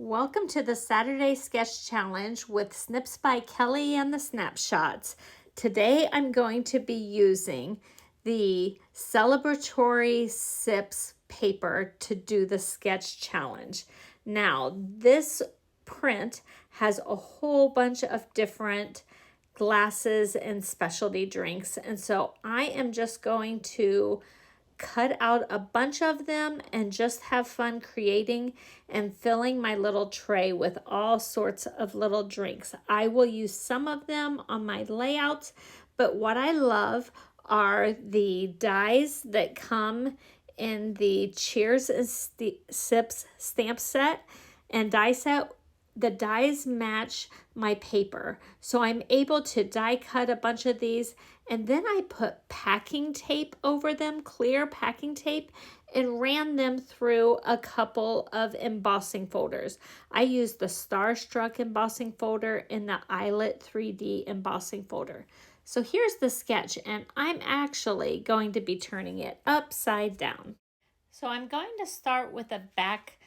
Welcome to the Saturday Sketch Challenge with Snips by Kelly and the Snapshots. Today I'm going to be using the Celebratory Sips paper to do the sketch challenge. Now, this print has a whole bunch of different glasses and specialty drinks, and so I am just going to cut out a bunch of them and just have fun creating and filling my little tray with all sorts of little drinks. I will use some of them on my layouts, but what I love are the dies that come in the Cheers and Sips stamp set and die set. The dies match my paper, so I'm able to die cut a bunch of these, and then I put packing tape over them, clear packing tape, and ran them through a couple of embossing folders. I used the Starstruck embossing folder and the Eyelet 3D embossing folder. So here's the sketch, and I'm actually going to be turning it upside down. So I'm going to start with a background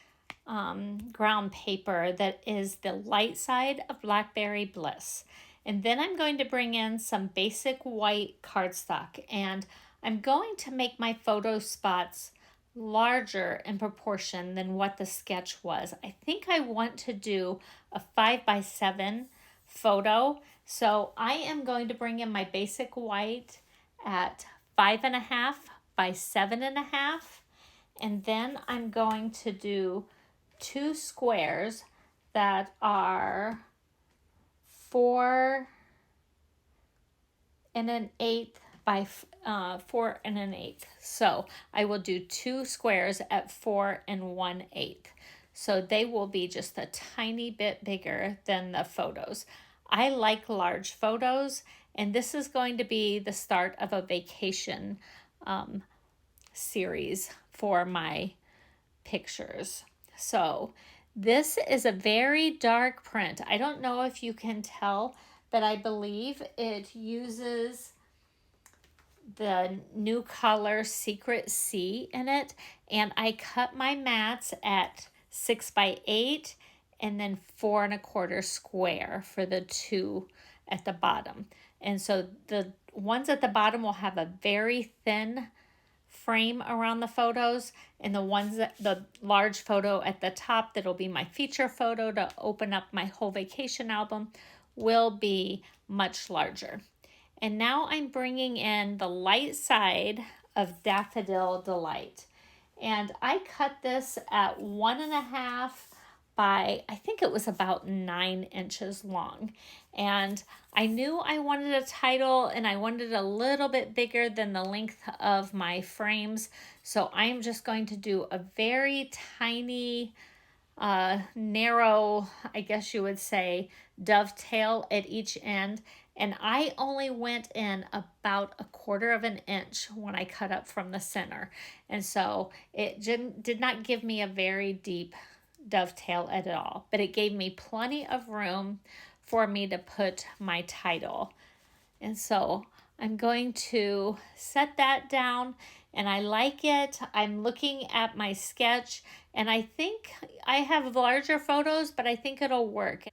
paper that is the light side of Blackberry Bliss. And then I'm going to bring in some basic white cardstock, and I'm going to make my photo spots larger in proportion than what the sketch was. I think I want to do a 5x7 photo. So I am going to bring in my basic white at 5.5 by 7.5. And then I'm going to do two squares that are 4 1/8 by 4 1/8. So I will do two squares at 4 1/8. So they will be just a tiny bit bigger than the photos. I like large photos, and this is going to be the start of a vacation series for my pictures. So this is a very dark print. I don't know if you can tell, but I believe it uses the new color Secret Sea in it. And I cut my mats at 6x8 and then 4 1/4 square for the two at the bottom. And so the ones at the bottom will have a very thin frame around the photos, and the ones that the large photo at the top that'll be my feature photo to open up my whole vacation album will be much larger. And now I'm bringing in the light side of Daffodil Delight, and I cut this at 1.5 by, I think it was about 9 inches long. And I knew I wanted a title, and I wanted it a little bit bigger than the length of my frames. So I'm just going to do a very tiny, narrow, I guess you would say, dovetail at each end. And I only went in about 1/4 of an inch when I cut up from the center. And so it did not give me a very deep dovetail at all, but it gave me plenty of room for me to put my title. And so I'm going to set that down, and I like it. I'm looking at my sketch, and I think I have larger photos, but I think it'll work.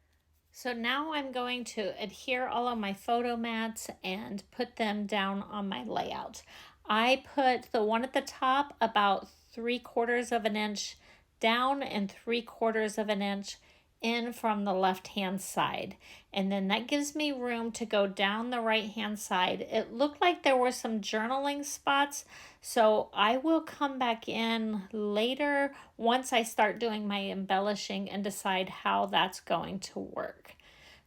So now I'm going to adhere all of my photo mats and put them down on my layout. I put the one at the top about 3/4 of an inch down and 3/4 of an inch in from the left hand side, and then that gives me room to go down the right hand side. It looked like there were some journaling spots, so I will come back in later once I start doing my embellishing and decide how that's going to work.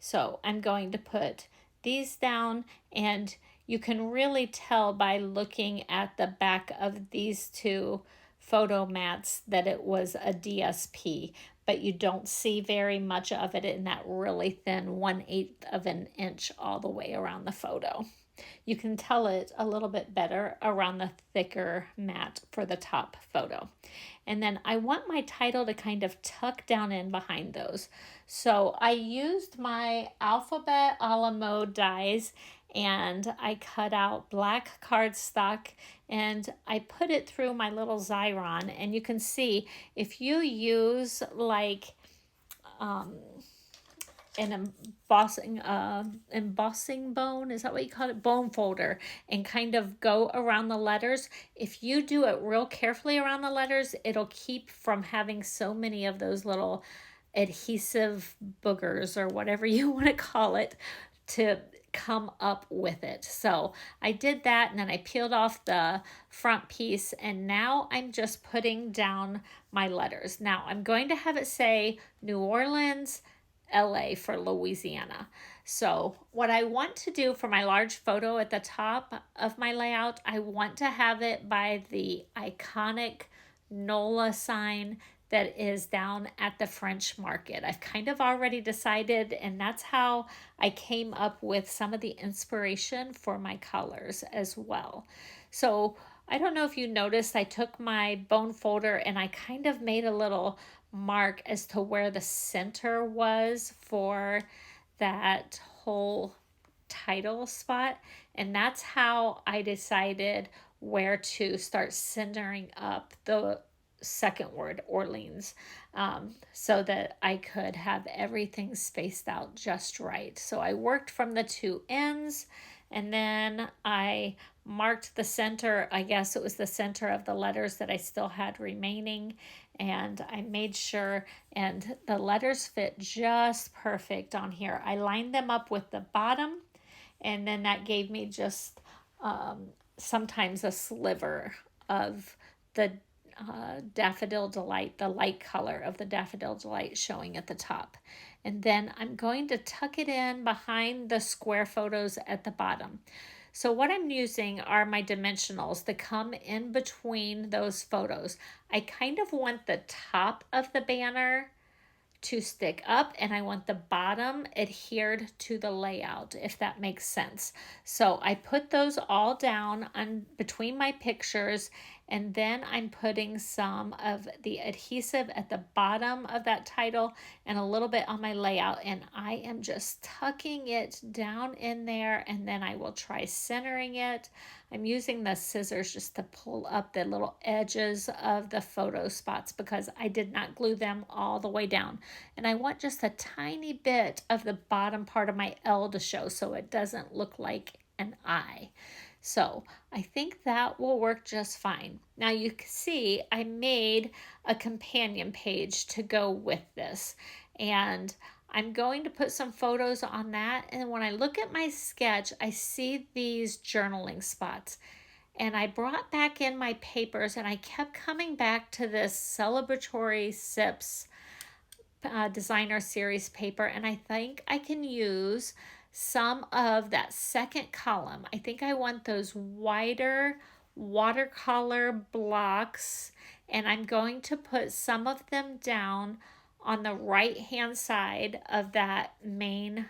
So I'm going to put these down, and you can really tell by looking at the back of these two photo mats that it was a DSP, but you don't see very much of it in that really thin 1/8 of an inch all the way around the photo. You can tell it a little bit better around the thicker mat for the top photo. And then I want my title to kind of tuck down in behind those. So I used my alphabet a la mode dies, and I cut out black cardstock, and I put it through my little Xyron. And you can see if you use like an embossing bone, is that what you call it, bone folder, and kind of go around the letters. If you do it real carefully around the letters, it'll keep from having so many of those little adhesive boogers or whatever you want to call it to come up with it. So I did that, and then I peeled off the front piece, and now I'm just putting down my letters. Now I'm going to have it say New Orleans, LA for Louisiana. So what I want to do for my large photo at the top of my layout, I want to have it by the iconic NOLA sign that is down at the French Market. I've kind of already decided, and that's how I came up with some of the inspiration for my colors as well. So I don't know if you noticed, I took my bone folder and I kind of made a little mark as to where the center was for that whole title spot, and that's how I decided where to start centering up the second word, Orleans, so that I could have everything spaced out just right. So I worked from the two ends, and then I marked the center. I guess it was the center of the letters that I still had remaining, and I made sure, and the letters fit just perfect on here. I lined them up with the bottom, and then that gave me just sometimes a sliver of the Daffodil Delight, the light color of the Daffodil Delight showing at the top. And then I'm going to tuck it in behind the square photos at the bottom. So what I'm using are my dimensionals that come in between those photos. I kind of want the top of the banner to stick up, and I want the bottom adhered to the layout, if that makes sense. So I put those all down on between my pictures, and then I'm putting some of the adhesive at the bottom of that title and a little bit on my layout, and I am just tucking it down in there, and then I will try centering it. I'm using the scissors just to pull up the little edges of the photo spots because I did not glue them all the way down. And I want just a tiny bit of the bottom part of my L to show so it doesn't look like an I. So I think that will work just fine. Now you can see I made a companion page to go with this, and I'm going to put some photos on that. And when I look at my sketch, I see these journaling spots. And I brought back in my papers, and I kept coming back to this Celebratory Sips designer series paper, and I think I can use some of that second column. I think I want those wider watercolor blocks, and I'm going to put some of them down on the right hand side of that main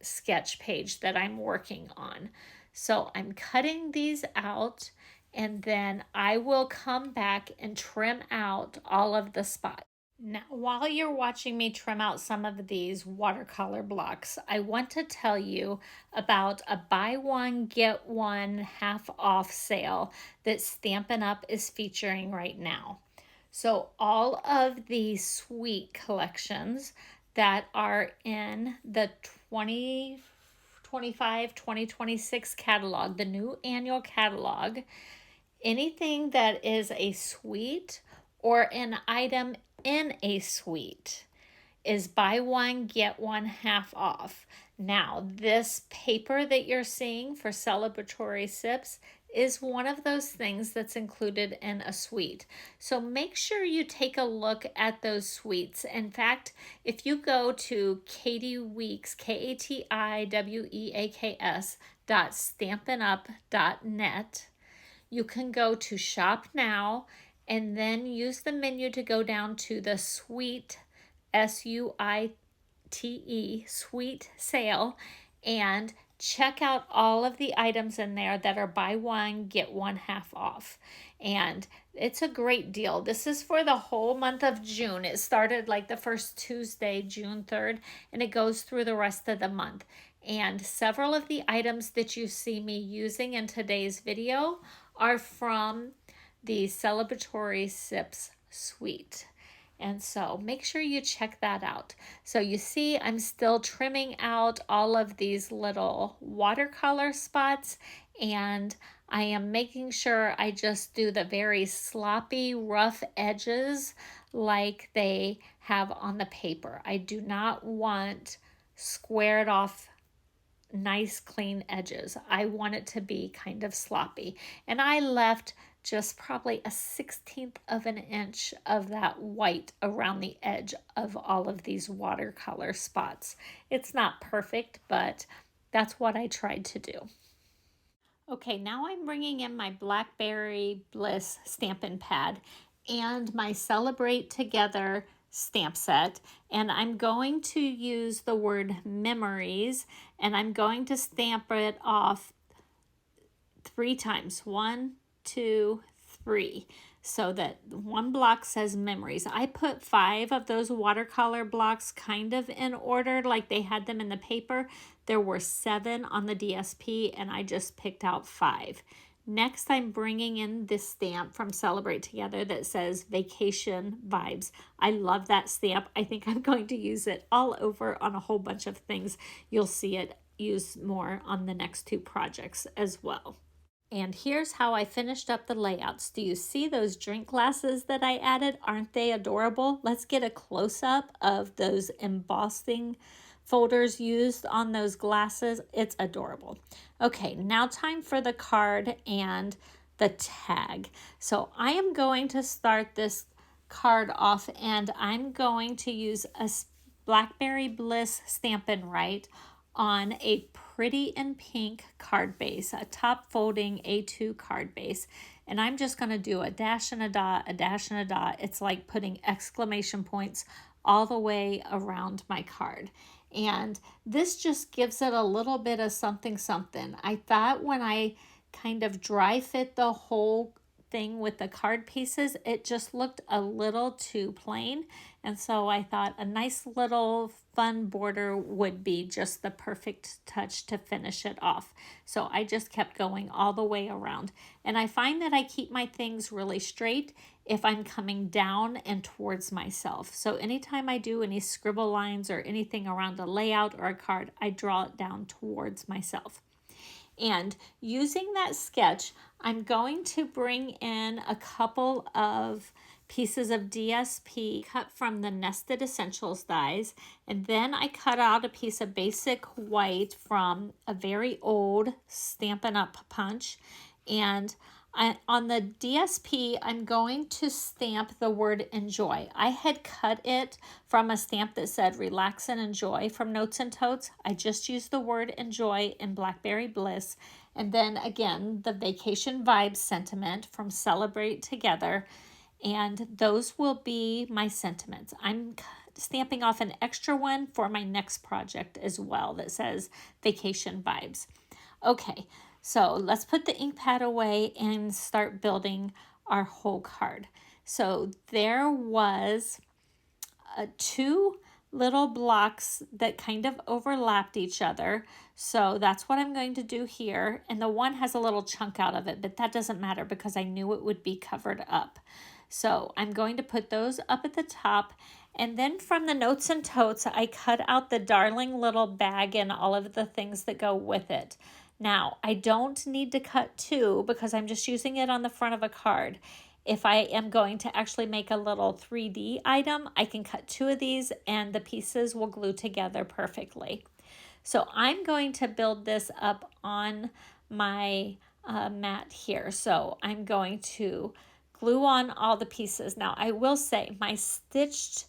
sketch page that I'm working on. So I'm cutting these out, and then I will come back and trim out all of the spots. Now, while you're watching me trim out some of these watercolor blocks, I want to tell you about a buy one, get one half off sale that Stampin' Up is featuring right now. So all of the sweet collections that are in the 2025-2026 catalog, the new annual catalog, anything that is a suite or an item in a suite is buy one, get one half off. Now, this paper that you're seeing for Celebratory Sips is one of those things that's included in a suite. So make sure you take a look at those suites. In fact, if you go to Katie Weeks, KatiWeeks.stampinup.net, you can go to Shop Now and then use the menu to go down to the Suite, SUITE, Suite Sale, and check out all of the items in there that are buy one, get one half off. And it's a great deal. This is for the whole month of June. It started like the first Tuesday, June 3rd, and it goes through the rest of the month. And several of the items that you see me using in today's video are from the Celebratory Sips suite. And so make sure you check that out. So you see I'm still trimming out all of these little watercolor spots, and I am making sure I just do the very sloppy, rough edges like they have on the paper. I do not want squared off nice clean edges. I want it to be kind of sloppy. And I left just probably a 1/16 of an inch of that white around the edge of all of these watercolor spots. It's not perfect, but that's what I tried to do. Okay, now I'm bringing in my Blackberry Bliss Stampin' Pad and my Celebrate Together stamp set, and I'm going to use the word memories, and I'm going to stamp it off 3 times. 1, 2, 3. So that one block says memories. I put 5 of those watercolor blocks kind of in order like they had them in the paper. There were 7 on the DSP and I just picked out 5. Next, I'm bringing in this stamp from Celebrate Together that says Vacation Vibes. I love that stamp. I think I'm going to use it all over on a whole bunch of things. You'll see it used more on the next 2 projects as well. And here's how I finished up the layouts. Do you see those drink glasses that I added? Aren't they adorable? Let's get a close-up of those embossing folders used on those glasses. It's adorable. Okay, now time for the card and the tag. So I am going to start this card off, and I'm going to use a Blackberry Bliss Stampin' Right on a pretty and pink card base, a top folding A2 card base. And I'm just going to do a dash and a dot, a dash and a dot. It's like putting exclamation points all the way around my card. And this just gives it a little bit of something something. I thought when I kind of dry fit the whole thing with the card pieces, it just looked a little too plain. And so I thought a nice little fun border would be just the perfect touch to finish it off. So I just kept going all the way around. And I find that I keep my things really straight if I'm coming down and towards myself. So anytime I do any scribble lines or anything around a layout or a card, I draw it down towards myself. And using that sketch, I'm going to bring in a couple of pieces of DSP cut from the Nested Essentials dies, and then I cut out a piece of basic white from a very old Stampin' Up punch, and on the DSP, I'm going to stamp the word enjoy. I had cut it from a stamp that said relax and enjoy from Notes and Totes. I just used the word enjoy in Blackberry Bliss. And then again, the vacation vibes sentiment from Celebrate Together. And those will be my sentiments. I'm stamping off an extra one for my next project as well that says vacation vibes. Okay. So let's put the ink pad away and start building our whole card. So there was 2 little blocks that kind of overlapped each other. So that's what I'm going to do here. And the one has a little chunk out of it, but that doesn't matter because I knew it would be covered up. So I'm going to put those up at the top. And then from the Notes and Totes, I cut out the darling little bag and all of the things that go with it. Now, I don't need to cut 2 because I'm just using it on the front of a card. If I am going to actually make a little 3D item, I can cut 2 of these and the pieces will glue together perfectly. So I'm going to build this up on my mat here. So I'm going to glue on all the pieces. Now, I will say my stitched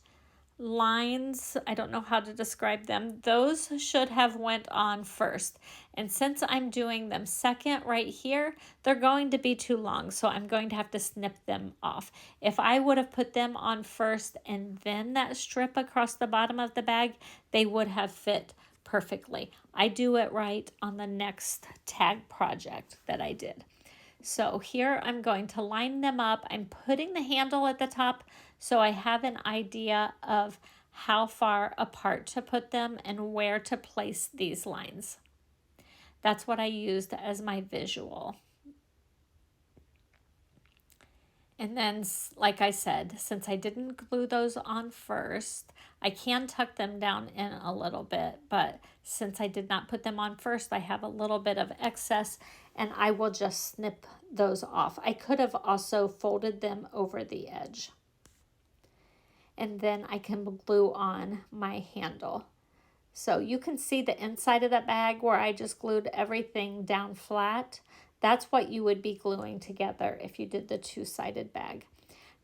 lines, I don't know how to describe them, those should have went on first, and since I'm doing them second right here, they're going to be too long, so I'm going to have to snip them off. If I would have put them on first and then that strip across the bottom of the bag, they would have fit perfectly. I do it right on the next tag project that I did. So here I'm going to line them up. I'm putting the handle at the top so I have an idea of how far apart to put them and where to place these lines. That's what I used as my visual. And then, like I said, since I didn't glue those on first, I can tuck them down in a little bit, but since I did not put them on first, I have a little bit of excess and I will just snip those off. I could have also folded them over the edge. And then I can glue on my handle. So you can see the inside of that bag where I just glued everything down flat. That's what you would be gluing together if you did the two-sided bag.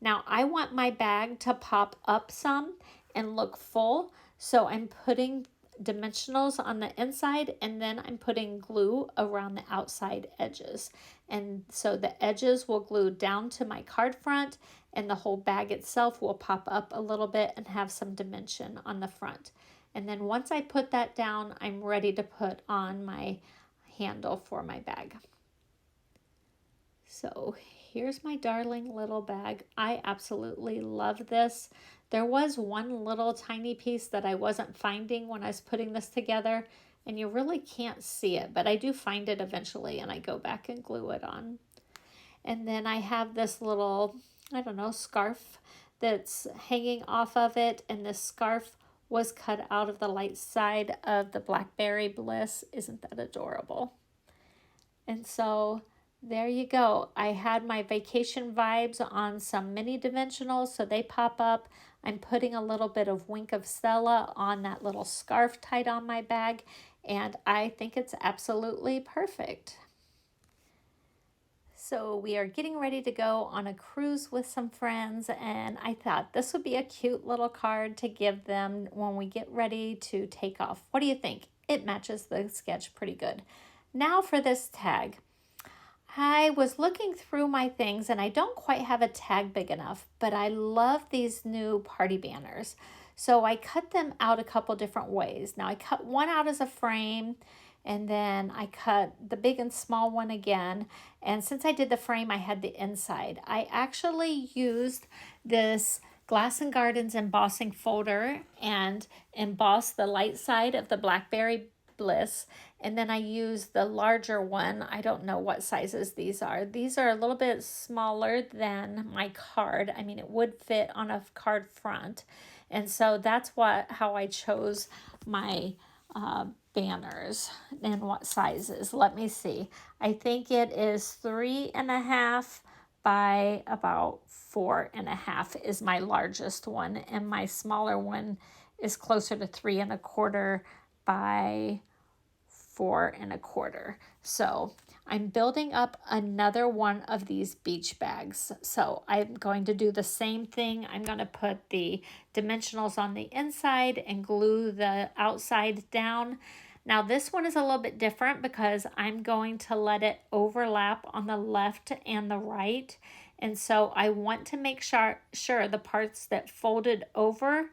Now I want my bag to pop up some and look full, so I'm putting dimensionals on the inside and then I'm putting glue around the outside edges. And so the edges will glue down to my card front and the whole bag itself will pop up a little bit and have some dimension on the front. And then once I put that down, I'm ready to put on my handle for my bag. So here's my darling little bag. I absolutely love this. There was one little tiny piece that I wasn't finding when I was putting this together, and you really can't see it, but I do find it eventually and I go back and glue it on. And then I have this little, I don't know, scarf that's hanging off of it, and this scarf was cut out of the light side of the Blackberry Bliss. Isn't that adorable? And so there you go. I had my vacation vibes on some mini dimensionals, so they pop up. I'm putting a little bit of Wink of Stella on that little scarf tied on my bag, and I think it's absolutely perfect. So we are getting ready to go on a cruise with some friends, and I thought this would be a cute little card to give them when we get ready to take off. What do you think? It matches the sketch pretty good. Now for this tag. I was looking through my things and I don't quite have a tag big enough, but I love these new party banners. So I cut them out a couple different ways. Now I cut one out as a frame, and then I cut the big and small one again. And since I did the frame, I had the inside. I actually used this Glass and Gardens embossing folder and embossed the light side of the Blackberry Bliss, and then I used the larger one. I don't know what sizes these are. These are a little bit smaller than my card. I mean, it would fit on a card front, and so that's how I chose my banners and what sizes. Let me see. I think it is 3.5 by about 4.5 is my largest one, and my smaller one is closer to 3.25 by 4.25. So I'm building up another one of these beach bags. So I'm going to do the same thing. I'm going to put the dimensionals on the inside and glue the outside down. Now this one is a little bit different because I'm going to let it overlap on the left and the right. And so I want to make sure the parts that folded over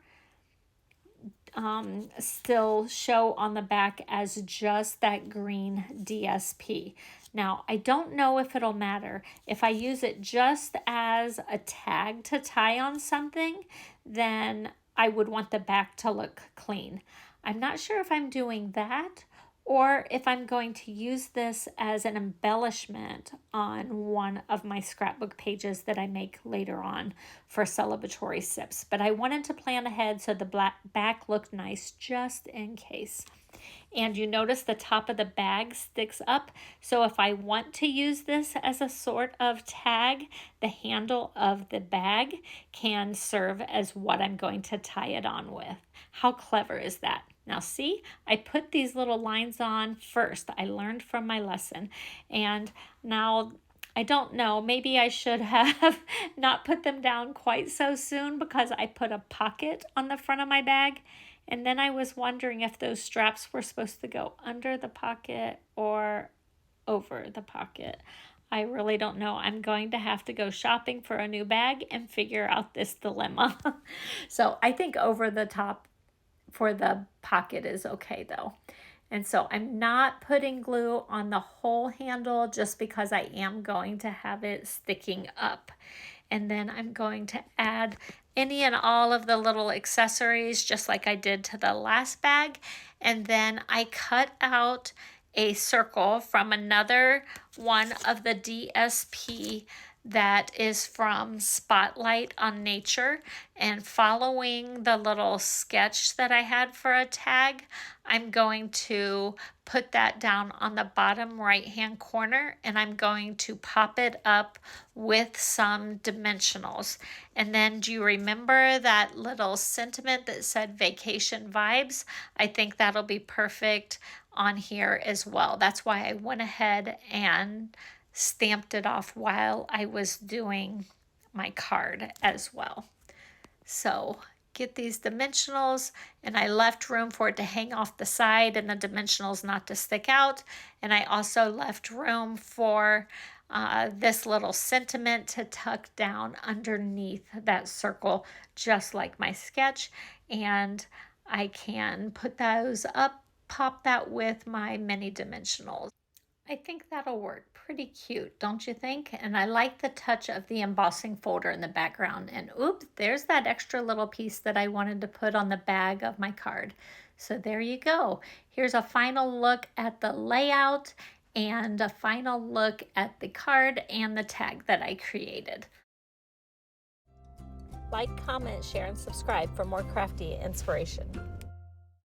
still show on the back as just that green DSP. Now, I don't know if it'll matter. If I use it just as a tag to tie on something, then I would want the back to look clean. I'm not sure if I'm doing that or if I'm going to use this as an embellishment on one of my scrapbook pages that I make later on for celebratory sips. But I wanted to plan ahead so the back looked nice just in case. And you notice the top of the bag sticks up. So if I want to use this as a sort of tag, the handle of the bag can serve as what I'm going to tie it on with. How clever is that? Now see, I put these little lines on first. I learned from my lesson. And now I don't know, maybe I should have not put them down quite so soon because I put a pocket on the front of my bag. And then I was wondering if those straps were supposed to go under the pocket or over the pocket. I really don't know. I'm going to have to go shopping for a new bag and figure out this dilemma. So I think over the top for the pocket is okay though. And so I'm not putting glue on the whole handle just because I am going to have it sticking up. And then I'm going to add any and all of the little accessories just like I did to the last bag. And then I cut out a circle from another one of the DSP that is from Spotlight on Nature, and following the little sketch that I had for a tag, I'm going to put that down on the bottom right hand corner, and I'm going to pop it up with some dimensionals. And then do you remember that little sentiment that said vacation vibes? I think that'll be perfect on here as well. That's why I went ahead and stamped it off while I was doing my card as well. So get these dimensionals, and I left room for it to hang off the side and the dimensionals not to stick out. And I also left room for this little sentiment to tuck down underneath that circle, just like my sketch. And I can put those up, pop that with my mini dimensionals. I think that'll work. Pretty cute, don't you think? And I like the touch of the embossing folder in the background. And oops, there's that extra little piece that I wanted to put on the bag of my card. So there you go. Here's a final look at the layout and a final look at the card and the tag that I created. Like, comment, share, and subscribe for more crafty inspiration.